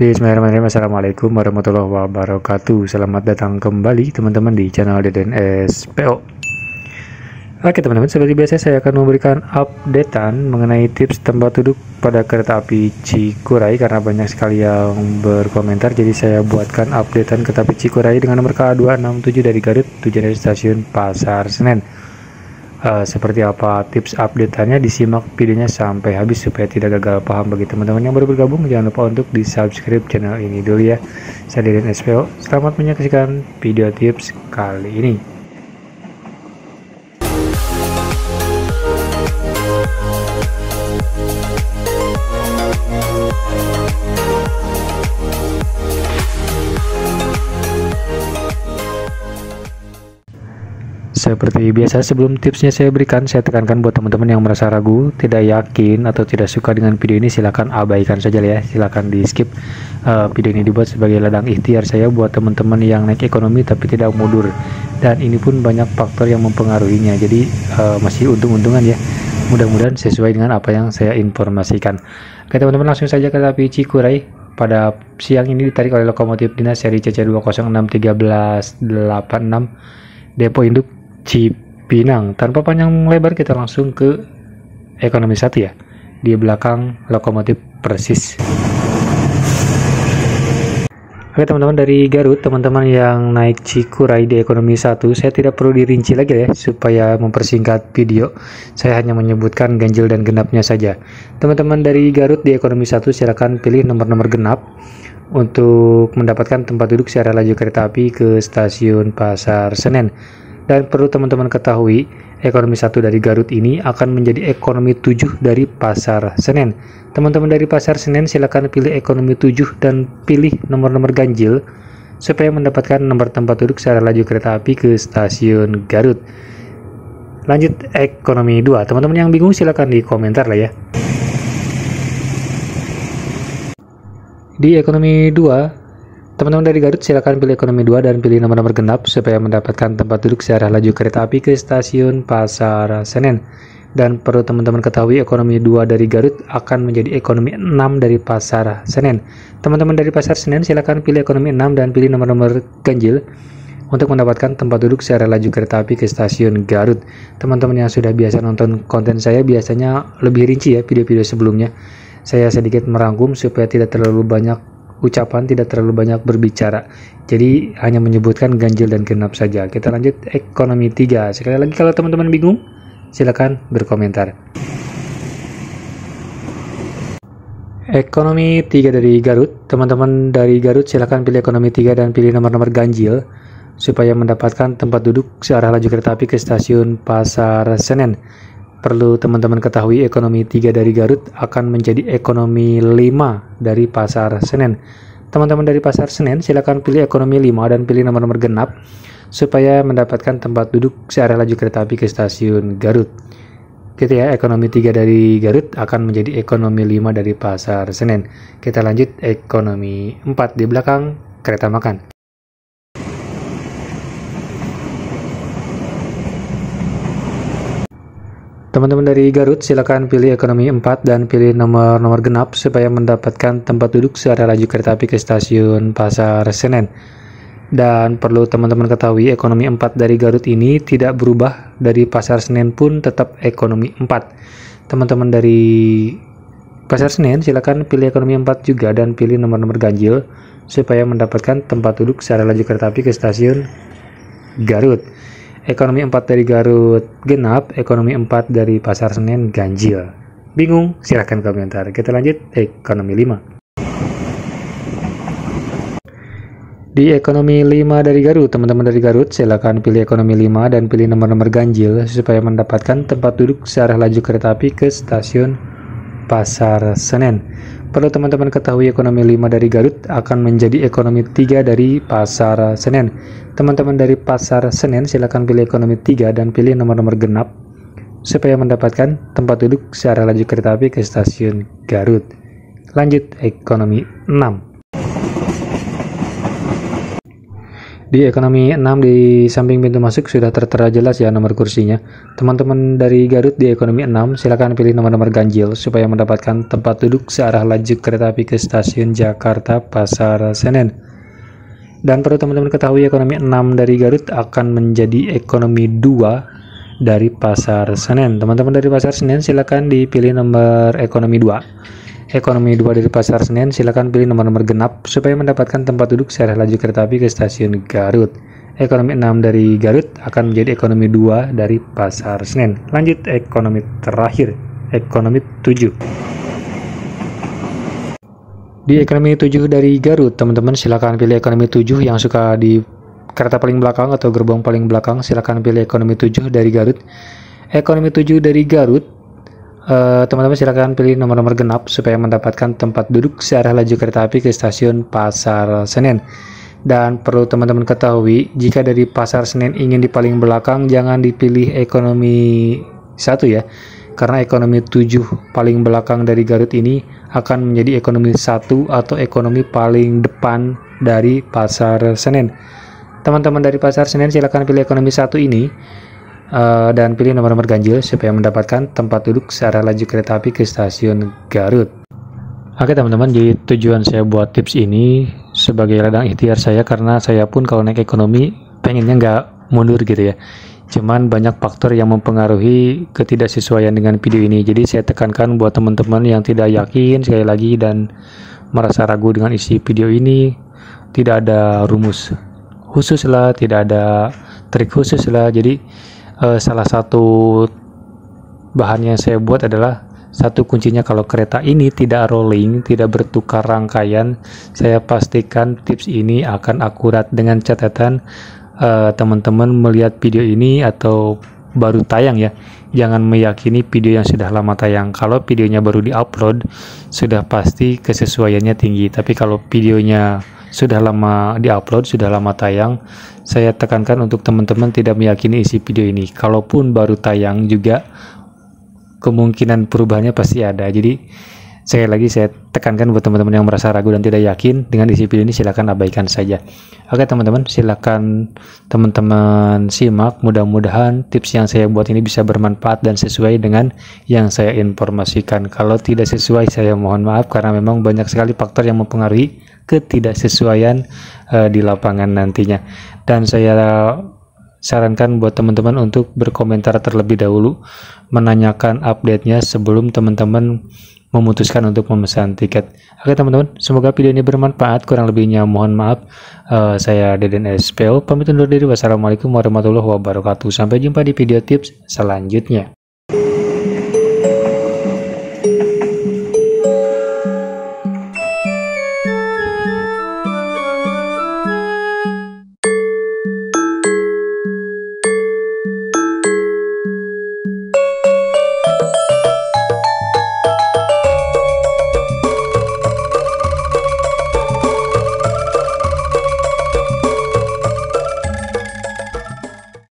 Bismillahirrahmanirrahim. Assalamualaikum warahmatullahi wabarakatuh. Selamat datang kembali teman-teman di channel Deden SPO. Oke teman-teman, seperti biasa saya akan memberikan updatean mengenai tips tempat duduk pada kereta api Cikuray karena banyak sekali yang berkomentar. Jadi saya buatkan updatean kereta api Cikuray dengan nomor K267 dari Garut tujuan dari stasiun Pasar Senen. Seperti apa tips update-annya, disimak videonya sampai habis supaya tidak gagal paham. Bagi teman-teman yang baru bergabung, jangan lupa untuk di subscribe channel ini dulu ya. Saya Deden SPO, selamat menyaksikan video tips kali ini. Seperti biasa, sebelum tipsnya saya berikan, saya tekankan buat teman-teman yang merasa ragu, tidak yakin, atau tidak suka dengan video ini, silahkan abaikan saja ya, silahkan di skip. Video ini dibuat sebagai ladang ikhtiar saya buat teman-teman yang naik ekonomi tapi tidak mundur, dan ini pun banyak faktor yang mempengaruhinya, jadi masih untung-untungan ya, mudah-mudahan sesuai dengan apa yang saya informasikan. Oke teman-teman, langsung saja ke kereta api Cikuray. Pada siang ini ditarik oleh lokomotif dinas seri CC2061386 depo induk Cipinang. Tanpa panjang lebar, kita langsung ke ekonomi 1 ya, di belakang lokomotif persis. Oke teman-teman, dari Garut, teman-teman yang naik Cikuray di ekonomi 1, saya tidak perlu dirinci lagi ya, supaya mempersingkat video, saya hanya menyebutkan ganjil dan genapnya saja. Teman-teman dari Garut di ekonomi 1, silakan pilih nomor-nomor genap untuk mendapatkan tempat duduk secara laju kereta api ke stasiun Pasar Senen. Dan perlu teman-teman ketahui, ekonomi 1 dari Garut ini akan menjadi ekonomi 7 dari Pasar Senen. Teman-teman dari Pasar Senen silakan pilih ekonomi 7 dan pilih nomor-nomor ganjil supaya mendapatkan nomor tempat duduk secara laju kereta api ke stasiun Garut. Lanjut ekonomi 2. Teman-teman yang bingung silakan di komentar lah ya. Di ekonomi 2, teman-teman dari Garut silakan pilih ekonomi 2 dan pilih nomor-nomor genap supaya mendapatkan tempat duduk secara laju kereta api ke stasiun Pasar Senen. Dan perlu teman-teman ketahui, ekonomi 2 dari Garut akan menjadi ekonomi 6 dari Pasar Senen. Teman-teman dari Pasar Senen silakan pilih ekonomi 6 dan pilih nomor-nomor ganjil untuk mendapatkan tempat duduk secara laju kereta api ke stasiun Garut. Teman-teman yang sudah biasa nonton konten saya biasanya lebih rinci ya video-video sebelumnya. Saya sedikit merangkum supaya tidak terlalu banyak ucapan, tidak terlalu banyak berbicara, jadi hanya menyebutkan ganjil dan genap saja. Kita lanjut ekonomi 3. Sekali lagi, kalau teman-teman bingung silakan berkomentar. Ekonomi 3 dari Garut, teman-teman dari Garut silakan pilih ekonomi 3 dan pilih nomor-nomor ganjil supaya mendapatkan tempat duduk searah laju kereta api ke stasiun Pasar Senen. Perlu teman-teman ketahui, ekonomi 3 dari Garut akan menjadi ekonomi 5 dari Pasar Senen. Teman-teman dari Pasar Senen silakan pilih ekonomi 5 dan pilih nomor-nomor genap supaya mendapatkan tempat duduk searah laju kereta api ke stasiun Garut. Gitu ya, ekonomi 3 dari Garut akan menjadi ekonomi 5 dari Pasar Senen. Kita lanjut ekonomi 4 di belakang kereta makan. Teman-teman dari Garut silakan pilih ekonomi 4 dan pilih nomor-nomor genap supaya mendapatkan tempat duduk searah laju kereta api ke stasiun Pasar Senen. Dan perlu teman-teman ketahui, ekonomi 4 dari Garut ini tidak berubah, dari Pasar Senen pun tetap ekonomi 4. Teman-teman dari Pasar Senen silakan pilih ekonomi 4 juga dan pilih nomor-nomor ganjil supaya mendapatkan tempat duduk searah laju kereta api ke stasiun Garut. Ekonomi 4 dari Garut genap, ekonomi 4 dari Pasar Senen ganjil. Bingung? Silahkan komentar. Kita lanjut ekonomi 5. Di ekonomi 5 dari Garut, teman-teman dari Garut silakan pilih ekonomi 5 dan pilih nomor-nomor ganjil supaya mendapatkan tempat duduk searah laju kereta api ke stasiun Pasar Senen. Perlu teman-teman ketahui, ekonomi 5 dari Garut akan menjadi ekonomi 3 dari Pasar Senen. Teman-teman dari Pasar Senen silakan pilih ekonomi 3 dan pilih nomor-nomor genap supaya mendapatkan tempat duduk searah laju kereta api ke stasiun Garut. Lanjut ekonomi 6. Di ekonomi 6 di samping pintu masuk sudah tertera jelas ya nomor kursinya. Teman-teman dari Garut di ekonomi 6 silakan pilih nomor-nomor ganjil supaya mendapatkan tempat duduk searah laju kereta api ke stasiun Jakarta Pasar Senen. Dan perlu teman-teman ketahui ekonomi 6 dari Garut akan menjadi ekonomi 2 dari Pasar Senen. Teman-teman dari Pasar Senen silakan dipilih nomor ekonomi 2. Ekonomi 2 dari Pasar Senen silakan pilih nomor-nomor genap supaya mendapatkan tempat duduk searah laju kereta api ke stasiun Garut. Ekonomi 6 dari Garut akan menjadi ekonomi 2 dari Pasar Senen. Lanjut ekonomi terakhir, ekonomi 7. Di ekonomi 7 dari Garut, teman-teman silakan pilih ekonomi 7 yang suka di kereta paling belakang atau gerbong paling belakang. Silakan pilih ekonomi 7 dari Garut. Ekonomi 7 dari Garut, teman-teman silakan pilih nomor-nomor genap supaya mendapatkan tempat duduk searah laju kereta api ke stasiun Pasar Senen. Dan perlu teman-teman ketahui, jika dari Pasar Senen ingin di paling belakang, jangan dipilih ekonomi 1 ya, karena ekonomi 7 paling belakang dari Garut ini akan menjadi ekonomi 1 atau ekonomi paling depan dari Pasar Senen. Teman-teman dari Pasar Senen silakan pilih ekonomi 1 ini dan pilih nomor-nomor ganjil supaya mendapatkan tempat duduk searah laju kereta api ke stasiun Garut. Oke teman-teman, jadi tujuan saya buat tips ini sebagai ladang ikhtiar saya, karena saya pun kalau naik ekonomi pengennya nggak mundur gitu ya. Cuman banyak faktor yang mempengaruhi ketidaksesuaian dengan video ini. Jadi saya tekankan buat teman-teman yang tidak yakin sekali lagi dan merasa ragu dengan isi video ini, tidak ada rumus khusus lah, tidak ada trik khusus lah. Jadi salah satu bahan yang saya buat adalah satu kuncinya, kalau kereta ini tidak rolling, tidak bertukar rangkaian, saya pastikan tips ini akan akurat. Dengan catatan teman-teman melihat video ini atau baru tayang ya, jangan meyakini video yang sudah lama tayang. Kalau videonya baru diupload sudah pasti kesesuaiannya tinggi, tapi kalau videonya sudah lama diupload, sudah lama tayang, saya tekankan untuk teman-teman tidak meyakini isi video ini. Kalaupun baru tayang juga kemungkinan perubahannya pasti ada. Jadi sekali lagi saya tekankan buat teman-teman yang merasa ragu dan tidak yakin dengan isi video ini, silakan abaikan saja. Oke teman-teman, silakan teman-teman simak. Mudah-mudahan tips yang saya buat ini bisa bermanfaat dan sesuai dengan yang saya informasikan. Kalau tidak sesuai, saya mohon maaf, karena memang banyak sekali faktor yang mempengaruhi ketidaksesuaian di lapangan nantinya. Dan saya sarankan buat teman-teman untuk berkomentar terlebih dahulu, menanyakan update-nya sebelum teman-teman memutuskan untuk memesan tiket. Oke teman-teman, semoga video ini bermanfaat. Kurang lebihnya mohon maaf. Saya Deden SPO pamit undur diri. Wassalamualaikum warahmatullahi wabarakatuh. Sampai jumpa di video tips selanjutnya.